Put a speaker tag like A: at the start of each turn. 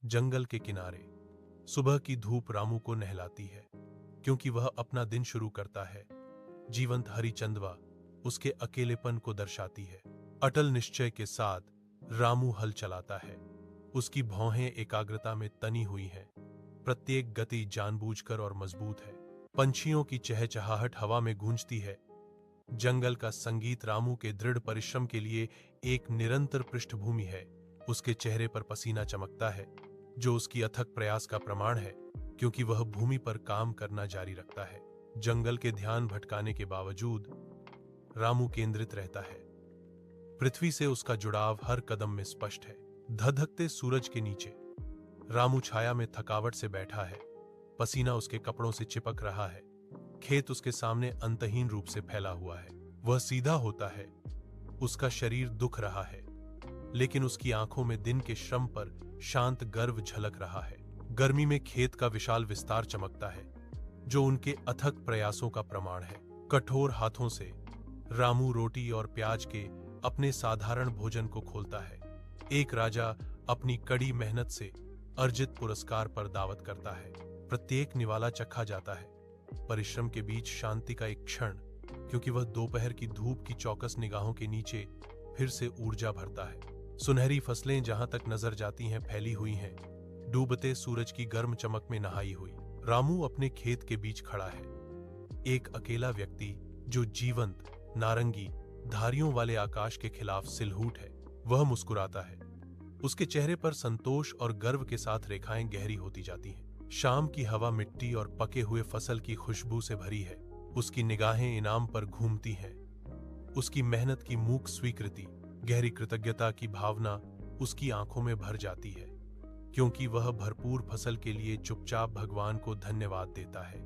A: जंगल के किनारे सुबह की धूप रामू को नहलाती है, क्योंकि वह अपना दिन शुरू करता है। जीवंत हरी चंदवा उसके अकेलेपन को दर्शाती है। अटल निश्चय के साथ रामू हल चलाता है। उसकी भौहें एकाग्रता में तनी हुई हैं। प्रत्येक गति जानबूझकर और मजबूत है। पंछियों की चहचहाहट हवा में गूंजती है। जंगल का संगीत रामू के दृढ़ परिश्रम के लिए एक निरंतर पृष्ठभूमि है। उसके चेहरे पर पसीना चमकता है, जो उसकी अथक प्रयास का प्रमाण है, क्योंकि वह भूमि पर काम करना जारी रखता है। जंगल के ध्यान भटकाने के बावजूद रामू केंद्रित रहता है। पृथ्वी से उसका जुड़ाव हर कदम में स्पष्ट है। धधकते सूरज के नीचे रामू छाया में थकावट से बैठा है। पसीना उसके कपड़ों से चिपक रहा है। खेत उसके सामने अंतहीन रूप से फैला हुआ है। वह सीधा होता है। उसका शरीर दुख रहा है, लेकिन उसकी आंखों में दिन के श्रम पर शांत गर्व झलक रहा है। गर्मी में खेत का विशाल विस्तार चमकता है, जो उनके अथक प्रयासों का प्रमाण है। कठोर हाथों से रामू रोटी और प्याज के अपने साधारण भोजन को खोलता है। एक राजा अपनी कड़ी मेहनत से अर्जित पुरस्कार पर दावत करता है। प्रत्येक निवाला चखा जाता है। परिश्रम के बीच शांति का एक क्षण, क्योंकि वह दोपहर की धूप की चौकस निगाहों के नीचे फिर से ऊर्जा भरता है। सुनहरी फसलें जहां तक नजर जाती हैं फैली हुई हैं, डूबते सूरज की गर्म चमक में नहाई हुई। रामू अपने खेत के बीच खड़ा है, एक अकेला व्यक्ति जो जीवंत नारंगी धारियों वाले आकाश के खिलाफ सिलहूट है। वह मुस्कुराता है। उसके चेहरे पर संतोष और गर्व के साथ रेखाएं गहरी होती जाती हैं। शाम की हवा मिट्टी और पके हुए फसल की खुशबू से भरी है। उसकी निगाहें इनाम पर घूमती हैं। उसकी मेहनत की मूक स्वीकृति, गहरी कृतज्ञता की भावना उसकी आंखों में भर जाती है, क्योंकि वह भरपूर फसल के लिए चुपचाप भगवान को धन्यवाद देता है।